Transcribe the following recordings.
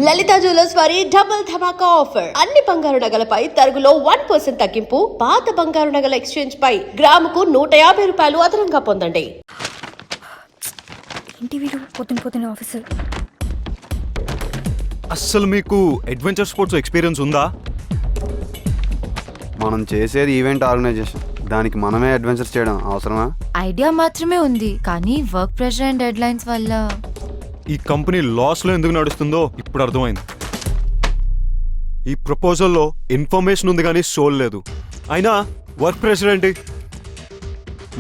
లలిత jewellers వారి double ధమాకా offer. అన్ని బంగారు నగలపై తరుగులో 1% తగ్గింపు. పాత బంగారు నగల ఎక్స్చేంజ్ పై గ్రాముకు 150 రూపాయలు అదనంగా పొందండి. ఏంటి వీడు పొద్దున ఆఫీసర్? అస్సలు మీకు అడ్వెంచర్ స్పోర్ట్స్ ఎక్స్పీరియన్స్ ఉందా? మనం చేసేది ఈవెంట్ ఆర్గనైజేషన్, దానికి మనమే అడ్వెంచర్స్ చేయడం అవసరమా? ఐడియా మాత్రమే ఉంది, కానీ work pressure and dead lines వల్ల ఈ కంపెనీ లాస్లో ఎందుకు నడుస్తుందో ఇప్పుడు అర్థమైంది. ఈ ప్రపోజల్లో ఇన్ఫర్మేషన్ ఉంది కానీ సోల్ లేదు. అయినా వర్క్ ప్రెషర్ ఏంటి?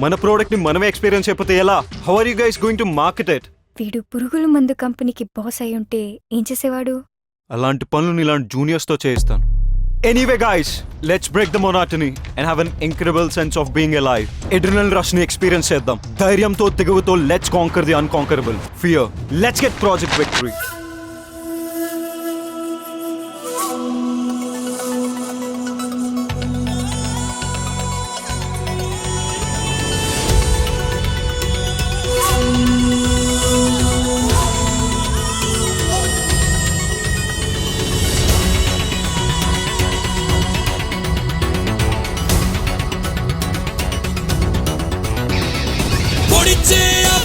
మన ప్రోడక్ట్ని మనమే ఎక్స్పీరియన్స్ అయిపోతే ఎలా? How are you guys going to market it? వీడు పురుగుల మందు కంపెనీకి బాస్ అయి ఉంటే ఏం చేసేవాడు? అలాంటి పనులను ఇలాంటి జూనియర్స్తో చేయిస్తాను. Anyway guys, let's break the monotony and have an incredible sense of being alive. Adrenaline rush ni experience cheddam. Dhairyamtho teguvuto let's conquer the unconquerable. Fear. Let's get Project Victory.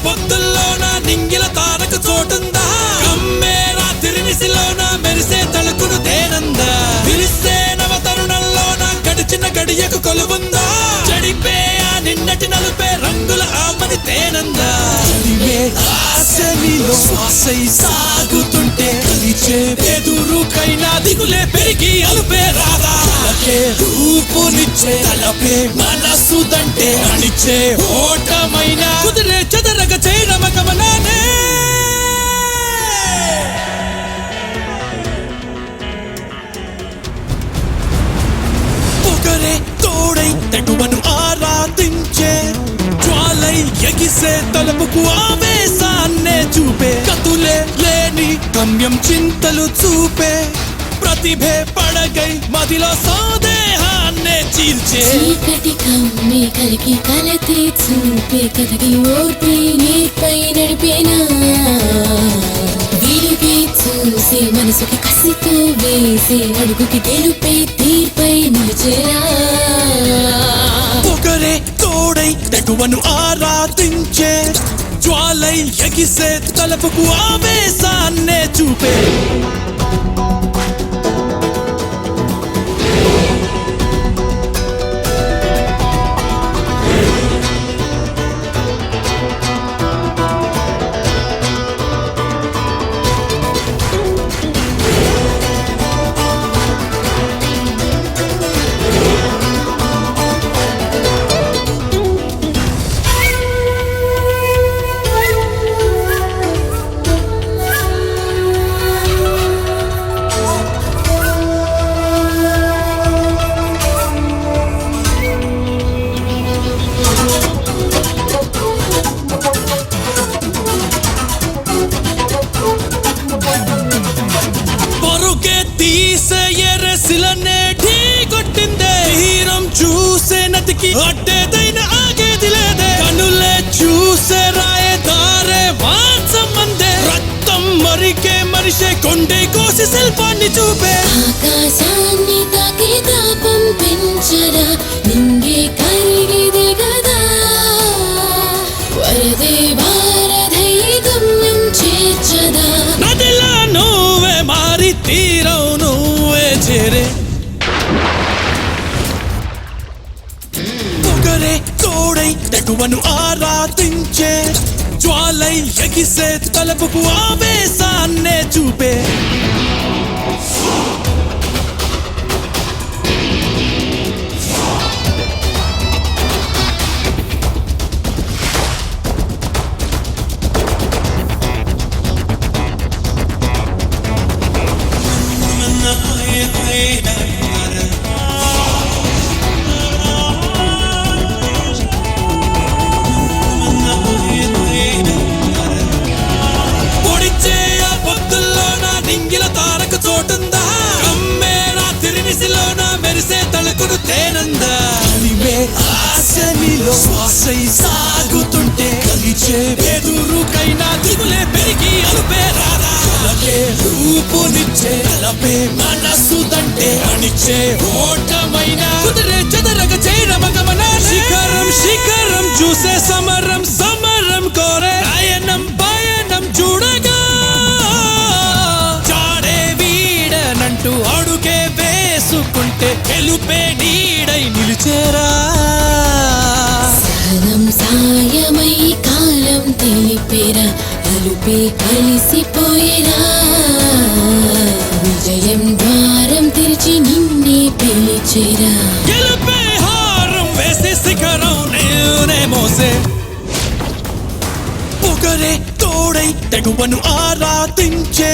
పొద్దుల్లోన నింగిల తారక చోటుందా? కమ్మే రాత్రి నిసిలోన మెరిసే తలుకును తేనందా? విరిసే నవ తరుణంలోన గడిచిన గడియకు కొలువుందా? చెడిపే ఆ నిన్నటి నలుపే రంగుల ఆమని తేనందా? ఆశనిలో శ్వాసై సాగుతుంటే కలిచే ఎదురుకైనా దిగులే పెరిగి అలుపే రాదా? రూపునిచ్చే తలపే మనసు దంటే అణిచే ఓటమైన కుదిరే చెదరగ చేరమగమనానే. ఒకరే తోడై తెగువను ఆరాధించే జ్వాలై ఎగిసే తలపుకు ఆవేశాన్నే చూపే కతులే లేని గమ్యం చింతలు చూపే ప్రతిభే పడగై మదిలో సందేహాన్నే చీల్చే చీకటి కమ్మి కలికి కలతే చూపే కథకి ఓర్పి నీపై నడిపేనా వీలుకి చూసి మనసుకి కసితో వేసే అడుగుకి గెలుపై తీర్పై నిలిచేరా. ఒకరే తోడై తెగువను ఆరాధించే జ్వాలై ఎగిసే తలపుకు ఆవేశాన్నే చూపే చూసే నదికి అడ్డేదైన ఆగేది లేదే. కనులే చూసే రాయే దారే మాంసం మందే రక్తం మరికే మనిషే కొండే కోసి శిల్పాన్ని చూపే ఆకాశాన్ని తాకి తాపం పెంచరా నింగే కరిగిదే గదా వరదే భారధై గమ్యం చేర్చదా. నదిలా నువ్వే మారి తీరం నువ్వే చేరే తోడై తెగువను ఆరాధించే జ్వాలై ఎగిసే తలపుకు ఆవేశాన్నే చూపే తలకుడు తేనందా? ఆశనిలో శ్వాసై సాగుతుంటే కలిచే ఎదురుకైనా దిగులే పెరిగి అలుపే రాదా? కలకే రూపునిచ్చే తలపే మనసుదంటే అణిచే ఓటమైన కుదిరే చెదరగ చేరమగమన శిఖరం శిఖరం చూసే సమరం సమరం కోరే నయనం పయనం చూడగా చాడే వీడనంటూ అడుగే వేసుకుంటే గెలుపే నీడై నిలిచేరా సహనం సాయమై కాలం తెలిపేరా అలుపే కలిసిపోయేరా విజయం ద్వారం తెరిచి నిన్నే పిలిచేరా గెలుపే హారం వేసే శిఖరం నేనే మోసే పొగరే తోడై తెగువను ఆరాధించే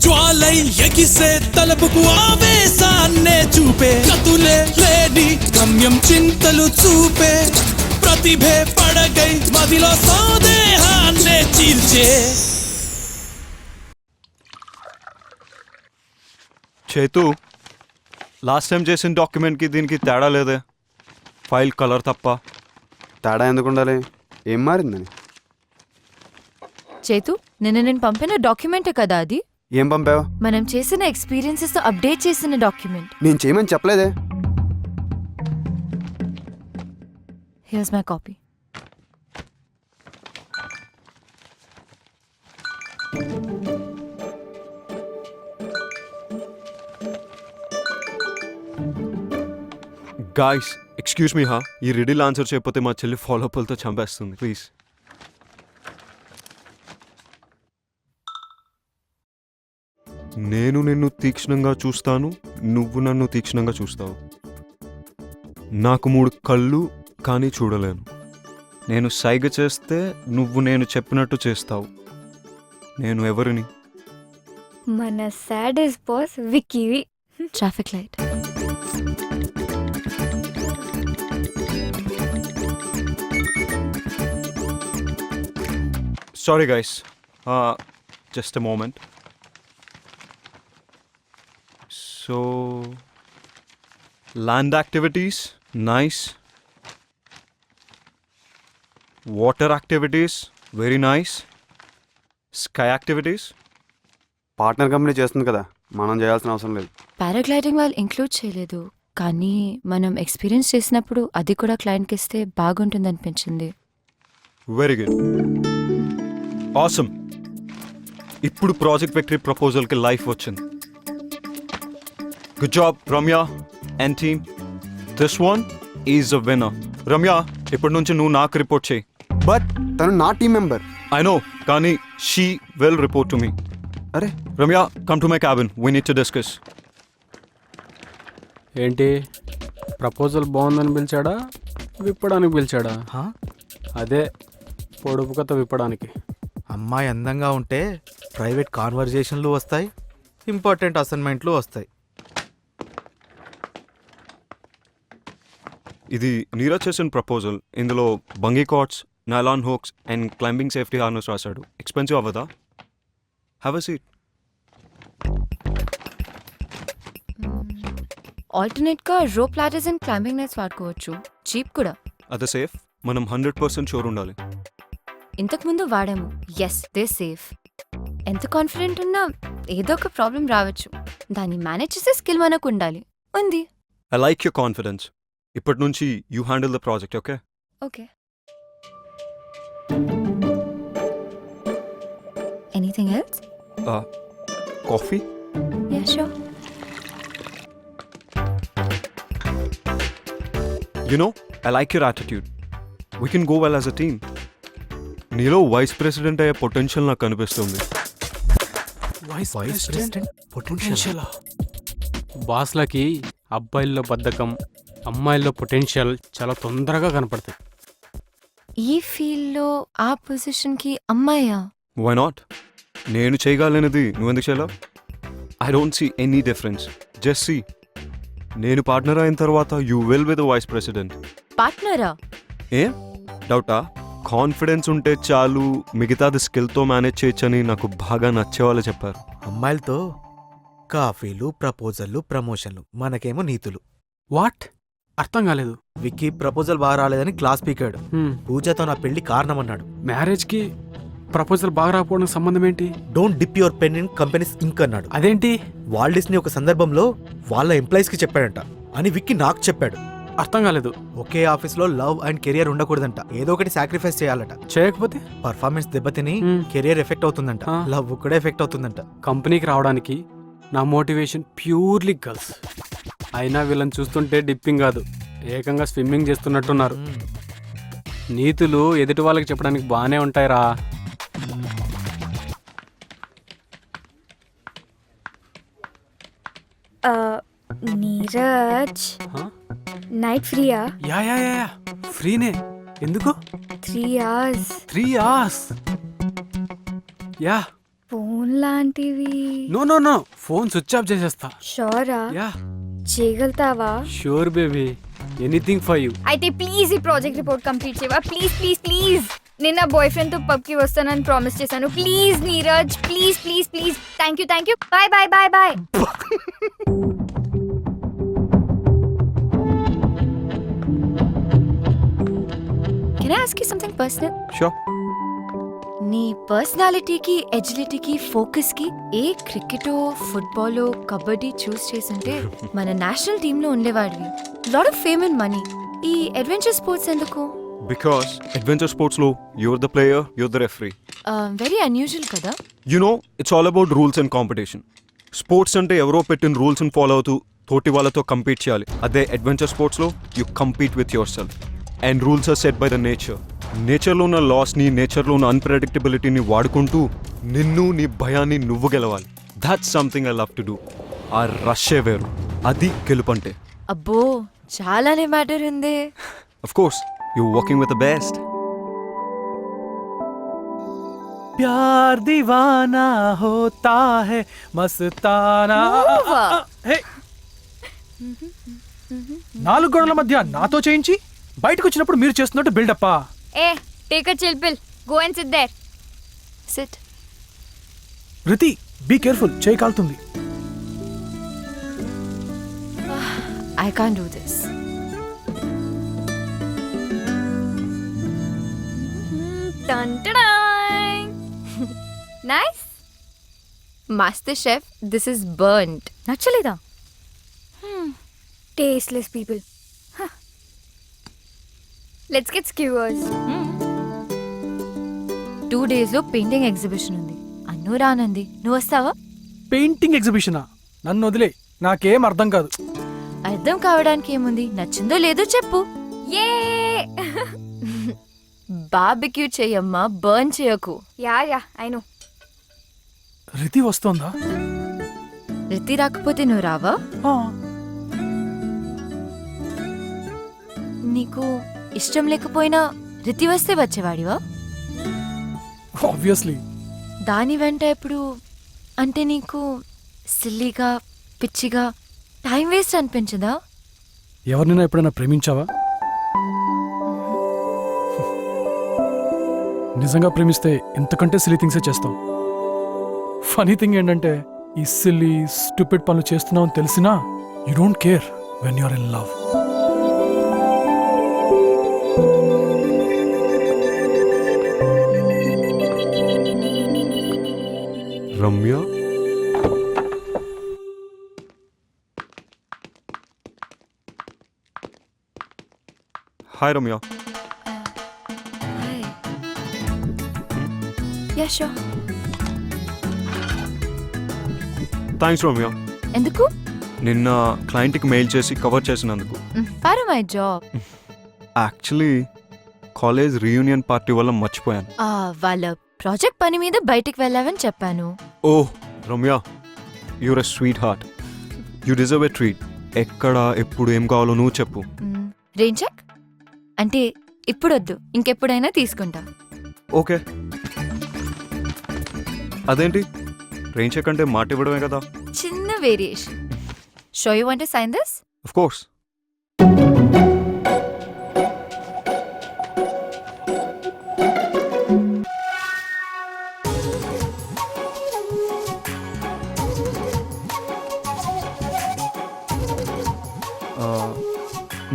జ్వాలై ఎగిసే తలపుకు ఆవేశాన్నే చూపే కతులే లేని గమ్యం చింతలు చూపే ప్రతిభే పడగై మదిలో సందేహాన్నే చీల్చే చేతు లాస్ట్ టైం చేసిన డాక్యుమెంట్కి దీనికి తేడా లేదే, ఫైల్ కలర్ తప్ప. తేడా ఎందుకు ఉండాలి? ఏం మారిందని? చేతు నిన్న నేను పంపిన డాక్యుమెంటే కదా అది. ఏం పంపావు? మనం చేసిన ఎక్స్పీరియన్సెస్ తో అప్డేట్ చేసిన డాక్యుమెంట్. నేను చేయమని చెప్పలేదే. Here's my copy. Guys excuse me హా, ఈ రిడిల్ ఆన్సర్ చేయకపోతే మా చెల్లి ఫాలోఅప్లతో చంపేస్తుంది. ప్లీజ్. నేను నిన్ను తీక్షణంగా చూస్తాను, నువ్వు నన్ను తీక్షణంగా చూస్తావు. నాకు 3 కళ్ళు కానీ చూడలేను. నేను సైగ చేస్తే నువ్వు నేను చెప్పినట్టు చేస్తావు. నేను ఎవరిని? మన సాడెస్ట్ బాస్ విక్కీవి. Traffic light. Sorry guys, just a moment. So, land activities, nice. Water activities, very nice. Sky activities. Partner company చేస్తుంది కదా, మనం చేయాల్సిన అవసరం లేదు. పారాగ్లైడింగ్ వాళ్ళు ఇంక్లూడ్ చేయలేదు, కానీ మనం ఎక్స్పీరియన్స్ చేసినప్పుడు అది కూడా క్లయింట్కి ఇస్తే బాగుంటుంది అనిపించింది. Very good. Awesome. ఇప్పుడు ప్రాజెక్ట్ విక్టరీ ప్రపోజల్కి లైఫ్ వచ్చింది. Good job Ramya and team. This one is a winner. Ramya, ఇప్పటి నుంచి నువ్వు నాకు రిపోర్ట్ చేయి. బట్ తను నా టీం మెంబర్. ఐ నో, కానీ she will report to me. అరే Ramya, come to my cabin, we need to discuss. ఏంటి ప్రపోజల్ బాగుందని పిలిచాడా, విప్పడానికి పిలిచాడా? అదే పొడుపు కథ విప్పడానికి. అమ్మాయి అందంగా ఉంటే ప్రైవేట్ కాన్వర్జేషన్లు వస్తాయి, ఇంపార్టెంట్ అసైన్మెంట్లు వస్తాయి. ఇది నీరజ్ చేసిన ప్రపోజల్. ఇందులో bungee cords, nylon hooks and climbing safety harness రాశాడు. ఎక్స్పెన్సివ్ అవ్వదా? Have a seat. ఆల్టర్నేట్గా rope ladders and climbing nets వాడుకోవచ్చు, చీప్ కూడా. అదే సేఫ్. మనం 100% షూర్ ఉండాలి. ఇంతకుముందు వాడాము, ఎస్ దే సేఫ్. ఎంత కాన్ఫిడెంట్ ఉన్నా ఏదో ఒక ప్రాబ్లం రావచ్చు, దాన్ని మేనేజ్ చేసే స్కిల్ మనకు ఉండాలి. ఉంది. I like your confidence. ఇప్పటి నుంచి you handle the project, okay? Okay. Anything else? Coffee? Yeah sure. You know, I like your attitude. We can go well as a team. నీలో vice president అయ్యే potential నాకు కనిపిస్తుంది. Vice president potential. బాస్లకి అబ్బాయిల్లో బద్ధకం, అమ్మాయిల్లో పొటెన్షియల్ చాలా తొందరగా కనపడతాయి. ఈ ఫీల్డ్లో ఆ పొజిషన్కి అమ్మాయా? Why not? నేను చేయగలనది నువ్వెందుకు చేయలేవు? I don't see any difference. Just see, నేను పార్ట్నర్ అయిన తర్వాత you will be the vice president. పార్ట్నరా? ఏ డౌటా? కాన్ఫిడెన్స్ ఉంటే చాలు, మిగతాది స్కిల్తో మేనేజ్ చేయొచ్చని నాకు బాగా నచ్చేవాళ్ళు చెప్పారు. అమ్మాయిలతో కాఫీలు, ప్రపోజల్లు, ప్రమోషన్లు, మనకేమో నీతులు. వాట్? అర్థం కాలేదు. విక్కీ ప్రపోజల్ బాగా రాలేదని క్లాస్ పీకాడు. పూజతో నా పెళ్లి కారణమన్నాడు. మ్యారేజ్కి ప్రపోజల్ బాగా రాకపోవడానికి సంబంధం ఏంటి? Don't dip your pen in companies ink అన్నాడు. అదేంటి? వాల్ట్ డిస్నీ ఒక సందర్భంలో వాళ్ళ ఎంప్లాయీస్ కి చెప్పాడంట అని విక్కీ నాకు చెప్పాడు. అర్థం కాలేదు. ఒకే ఆఫీస్ లో లవ్ అండ్ కెరియర్ ఉండకూడదంట, ఏదో ఒకటి సాక్రిఫైస్ చేయాలట. చేయకపోతే పర్ఫార్మెన్స్ దెబ్బతిని కెరియర్ ఎఫెక్ట్ అవుతుందంట, లవ్ కూడా ఎఫెక్ట్ అవుతుందంట. కంపెనీకి రావడానికి నా మోటివేషన్ ప్యూర్లీ గర్ల్స్. అయినా వీళ్ళని చూస్తుంటే డిప్పింగ్ కాదు, ఏకంగా స్విమ్మింగ్ చేస్తున్నట్టున్నారు. నీతులు ఎదుటి వాళ్ళకి చెప్పడానికి బాగానే ఉంటాయిరా. నీరజ్, నైట్ ఫ్రీయా? యా యా యా యా, ఫ్రీనే. ఎందుకు? 3 hours. 3 hours? యా. ఫోన్ లాంటివి. No no no, phone switch off చేసేస్తా. షోరా? యా చేయగలుగుతావా? Sure baby, anything for you. అయితే ప్లీజ్ ఈ ప్రాజెక్ట్ రిపోర్ట్ కంప్లీట్ చేయవా? Please please please. నేను నా బాయ్ ఫ్రెండ్ తో పబ్ కి వస్తానని ప్రామిస్ చేశాను. Please Neeraj, please please please. Thank you. Bye bye bye bye. Can I ask you something personal? Sure. నీ పర్సనాలిటీకి, ఎజిలిటీకి, ఫోకస్కి ఏ క్రికెటో, ఫుట్బాలో, కబడ్డీ చూస్ చేస్తుంటే మన నేషనల్ టీంలో ఉండేవాడివి. Lot of fame and money. ఈ అడ్వెంచర్ స్పోర్ట్స్ ఎందుకు? బికాస్ అడ్వెంచర్ స్పోర్ట్స్లో you're the player, you're the referee. Very unusual కదా. You know, it's all about rules and competition. Sports అంటే ఎవరో పెట్టిన రూల్స్ని ఫాలో అవుతూ తోటి వాళ్ళతో కంపీట్ చేయాలి. అదే అడ్వెంచర్ స్పోర్ట్స్లో you compete with yourself. And rules are set by the nature. నేచర్లో ఉన్న లాస్ని, నేచర్లో ఉన్న అన్ప్రెడిక్టబిలిటీని వాడుకుంటూ నిన్ను, నీ భయాన్ని నువ్వు గెలవాలి. That's something I love to do. ఆ రష్యే వేరు, అది గెలుపంటే. అబ్బో, చాలానే మ్యాటర్ ఉంది. Of course, you working with the best. ప్యార్ దీవానా హోతా హై మస్తానా. హే, 4 గోడల మధ్య నాతో చేయించి బయటకు వచ్చినప్పుడు మీరు చేస్తున్నట్టు బిల్డప్పా? Hey take a chill pill, go and sit there. Sit. Riti, be careful, చేయి కాలుతుంది. I can't do this. Nice. Master chef, this is burned. నచ్చలేదా? Tasteless people. Let's get skewers. 2 days లో పెయింటింగ్ ఎగ్జిబిషన్ ఉంది. అన్ను రానంది, నువ్వు వస్తావా? పెయింటింగ్ ఎగ్జిబిషనా? నన్ను వదిలే, నాకేం అర్థం కాదు. అర్థం కావడానికి ఏముంది, నచ్చిందో లేదో చెప్పు. యే. బార్బిక్యూ చెయ్యమ్మా, బర్న్ చేయకు. Yeah I know. రితి వస్తోందా? రితి రాకపోతే నువ్వు రావా? నీకు ఇష్టం లేకపోయినా రితి వస్తే వచ్చేవాడివా? ఆబ్వియస్లీ. దాని వెంట ఎప్పుడు అంటే నీకు సిల్లీగా, పిచ్చిగా, టైం వేస్ట్ అనిపించదా? ఎవరినైనా ఎప్పుడైనా ప్రేమించావా? నిజంగా ప్రేమిస్తే ఇంతకంటే సిల్లీ థింగ్సే చేస్తాం. ఫనీ థింగ్ ఏంటంటే, ఈ సిల్లీ స్టూపిడ్ పనులు చేస్తున్నావు అని తెలిసినా you don't care when you are in love. Ramya, hi Ramya. Yeah sure. Thanks Ramya. ఎందుకు? నిన్న క్లయింట్కి మెయిల్ చేసి కవర్ చేసినందుకు. For my job. Actually college reunion party వల్ల మర్చిపోయాను. వాళ్ళ ప్రాజెక్ట్ పని మీద బయటికి వెళ్ళావని చెప్పాను. Oh Ramya, you're a sweet heart. You deserve a treat. ఎక్కడ, ఎప్పుడు, ఏం కావాలో నువ్వు చెప్పు. రెయిన్ చెక్ అంటే ఇప్పుడొద్దు, ఇంకెప్పుడైనా తీసుకుంటా. ఓకే. అదేంటి, రెయిన్ చెక్ అంటే మాట ఇవ్వడమే కదా. చిన్న variation. So you want to sign this? Of course.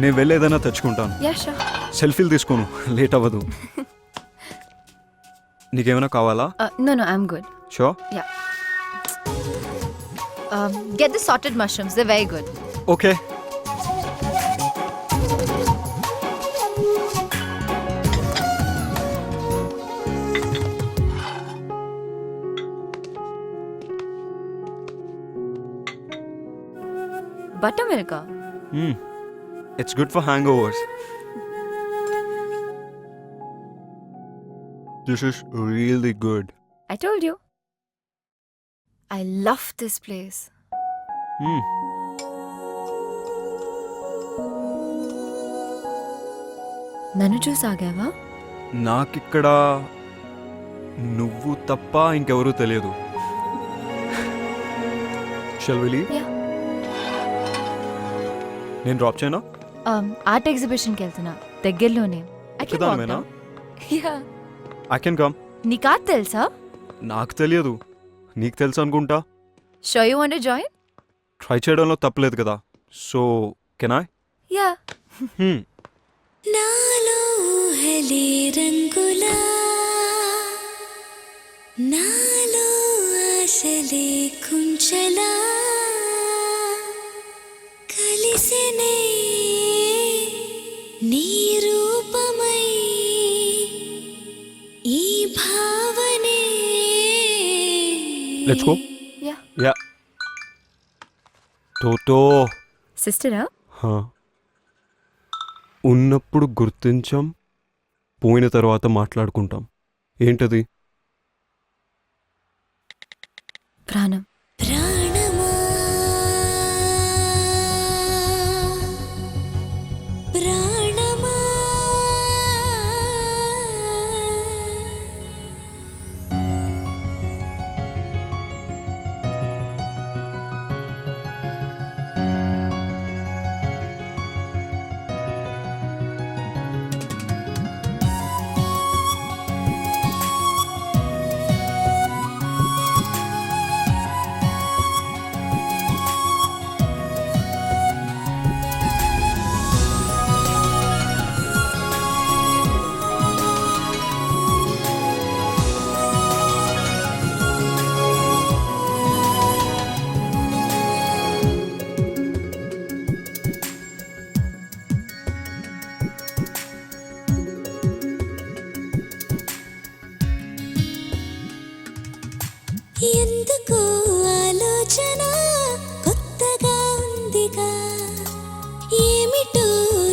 నేను వెళ్ళేదైనా తెచ్చుకుంటాను. Yeah sure. సెల్ఫీలు తీసుకోను, లేట్ అవ్వదు. నీకేమైనా కావాలా? No, no, I'm good. Show Yeah. Get the sorted mushrooms. They're very good. Okay. Buttermilk. It's good for hang overs. This is really good. I told you. I love this place. నన్ను చూసాగావా? నాకిక్కడ నువ్వు తప్ప ఇంకెవరూ తెలియదు. Shall we leave? Yeah. నేను drop చేయనా? Art ఎగ్జిబిషన్కి వెళ్తున్నా దగ్గరలోనే. I can walk ఒక్కదానివేనా? down. Yeah. I can come. నీకు ఆర్ట్ తెలుసా? నాకు తెలియదు, నీకు తెలుసు అనుకుంటా. Sure you want to join? Try చేయడంలో తప్పలేదు కదా. So can I? Yeah. నాలో ఊహలే రంగులా నాలో ఆశలే కుంచలా కలిసెనే నీ రూపమై ఈ భావనే లెట్స్ గో. Yeah. యా. టోటో. సిస్టరా? ఉన్నప్పుడు గుర్తించాం, పోయిన తర్వాత మాట్లాడుకుంటాం. ఏంటది? ప్రాణం. ప్రాణమా ప్రాణమా ఎందుకో ఆలోచన కొత్తగా ఉందిగా ఏమిటో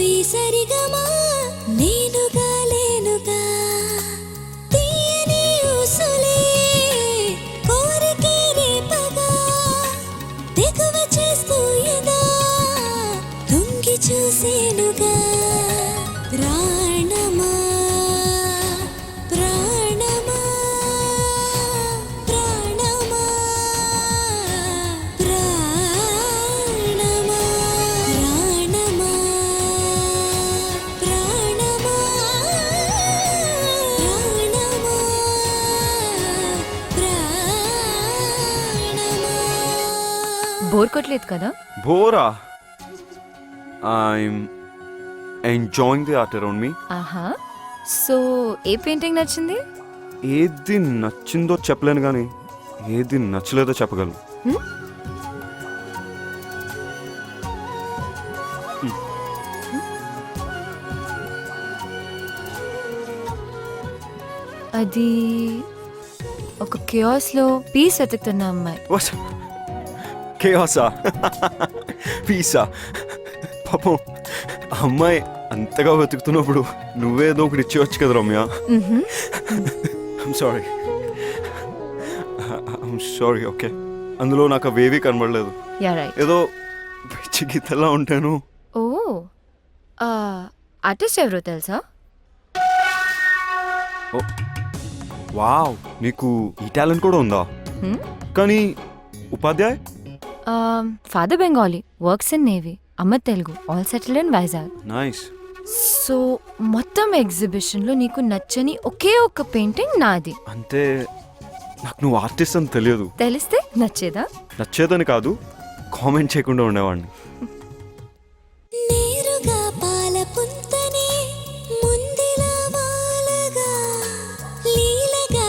ఈ సరిగమా నేనుగా లేనుగా తీయని ఊసులే కోరికే రేపగా తెగువ చేస్తూ ఎదా తొంగి చూసేనుగా ప్రాణమా ప్రాణమా ప్రాణమా ప్రాణమా ప్రాణమా ప్రాణమా ప్రాణమా బోర్ కొట్టలేదు కదా? బోరా? I'm enjoying the art around me. ఆహా. సో ఏ పెయింటింగ్ నచ్చింది? ఏది నచ్చిందో చెప్పలేను కానీ ఏది నచ్చలేదో చెప్పగలను. అది ఒక కియాస్ లో పీస్ వెతుకుతున్న అమ్మాయి. కేయాసా? పీసా? పాపం అమ్మాయి అంతగా వెతుకుతున్నప్పుడు నువ్వేదో ఒకటి ఇచ్చేవచ్చు కదా రమ్య. సారీ. ఓకే, అందులో నాకు అవేవీ కనబడలేదు. Yeah right. ఏదో పిచ్చి గీతలా ఉంటాను. ఓ ఆర్టిస్ట్ ఎవరో తెలుసా? వావ్, నీకు ఈ టాలెంట్ కూడా ఉందా? కానీ Upadhyay? Father Bengali, works in navy. అమ్మ Telugu, all settled in Vizag. Nice. So మొత్తం ఎగ్జిబిషన్లో నీకు నచ్చని ఒకే ఒక్క పెయింటింగ్ నాది. అంటే నాకు నువ్వు ఆర్టిస్ట్ అని తెలియదు. తెలిస్తే నచ్చేదా? నచ్చేదని కాదు, కామెంట్ చేయకుండా ఉండేవాడిని. నేరుగా పాల పుంతనే ముందిలా వాలగా లీలగా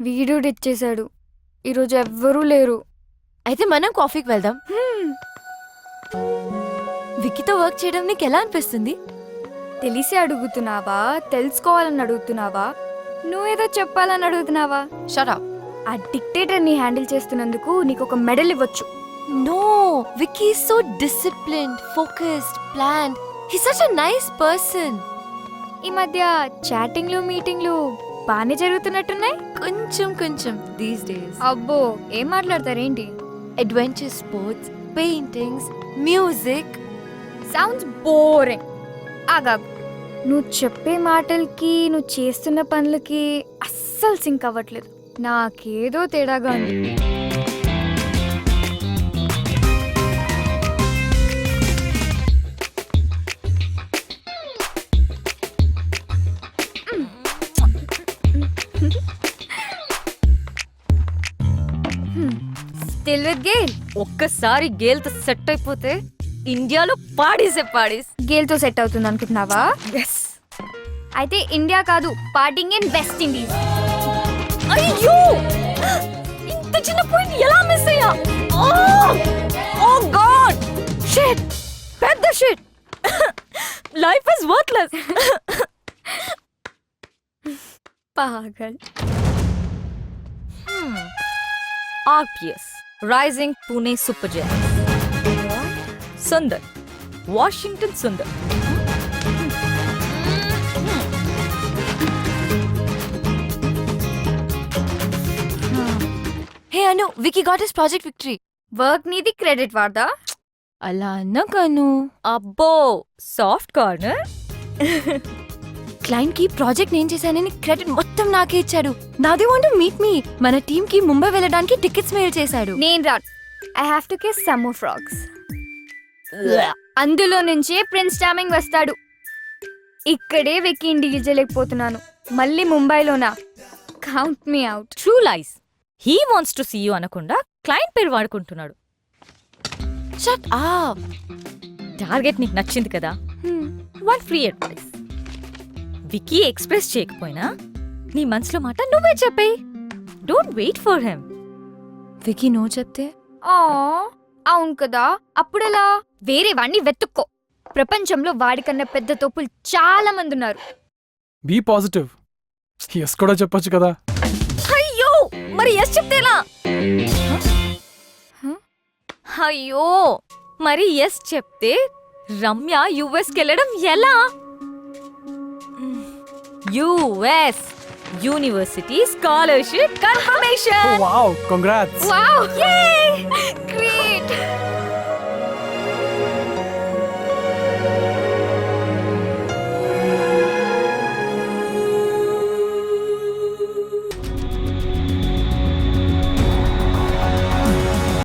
వీడియో ఇచ్చేశాడు. ఈరోజు ఎవ్వరూ లేరు. అయితే మనం కాఫీకి వెళ్దాం. విక్కీతో వర్క్ చేయడం నీకు ఎలా అనిపిస్తుంది? తెలిసి అడుగుతున్నావా, తెలుసుకోవాలని అడుగుతున్నావా, నువ్వేదో చెప్పాలని అడుగుతున్నావా? Shut up. ఆ డిక్టేటర్ని హ్యాండిల్ చేస్తున్నందుకు నీకు ఒక మెడల్ ఇవ్వచ్చు. No, Vicky is so disciplined, focused, planned. He's such a nice person. ఈ మధ్య చాటింగ్లు మీటింగ్లు బాగానే జరుగుతున్నట్టున్నాయి. కొంచెం these days. అబ్బో, ఏం మాట్లాడతారేంటి? Adventure sports, paintings, music. Sounds boring. ఆగాగు, నువ్వు చెప్పే మాటలకి నువ్వు చేస్తున్న పనులకి అస్సలు సింక్ అవ్వట్లేదు. నాకేదో తేడాగా ఉంది. Still with Gayle. ఒక్కసారి గేల్తో సెట్ అయిపోతే ఇండియాలో పాడేసే పాడేస్. గేల్తో సెట్ అవుతుంది అనుకుంటున్నావా? ఎస్. అయితే ఇండియా కాదు, పార్టింగ్ ఇన్ వెస్ట్ ఇండీస్. అయ్యో, ఇంత చిన్న పాయింట్ ఎలా మిస్ అయ్యా? ఓ గాడ్, షిట్, పెద్ద షిట్. Life is worthless. పాగల్. RPS, Rising Pune Super Giants. Sundar, Washington Sundar. Hey Anu, Vicky got his project victory. Work నీది, క్రెడిట్ వాడదా? అలా అన్నకను. అబ్బో, సాఫ్ట్ కార్నర్. క్లయింట్ కి ప్రాజెక్ట్ నేను చేశానని క్రెడిట్ మొత్తం నాకే ఇచ్చాడు. నా they want to meet me. మన టీమ్ కి ముంబై వెళ్ళడానికి టికెట్స్ మెయిల్ చేశాడు. నేను రాను. I have to kiss some more frogs. అందులో నుంచే ప్రిన్స్ చార్మింగ్ వస్తాడు. ఇక్కడే వెక్కి డీల్ చేయలేకపోతున్నాను. మళ్ళీ ముంబైలోనా? Count me out. True lies. He wants to see you అనకుండా క్లయింట్ పేరు వాడుకుంటున్నాడు. Shut up. టార్గెట్ నీకు నచ్చింది కదా, one free advice. Vicky express చేయకపోయినా నీ మనసులో మాట నువ్వే చెప్పేయ్. Don't wait for him. Vicky no చెప్తే? ఆ, అవును కదా. అప్పుడెలా? వేరే వాడిని వెతుక్కో. ప్రపంచంలో వాడికన్నా పెద్ద తోపులు చాలా మంది ఉన్నారు. Be positive. ఎస్ కూడా చెప్పొచ్చు కదా. అయ్యో, మరి ఎస్ చెప్తేలా? అయ్యో, మరి ఎస్ చెప్తే రమ్య యుఎస్కి వెళ్ళడం ఎలా? US university scholarship confirmation. Wow, congrats. Wow, Yay!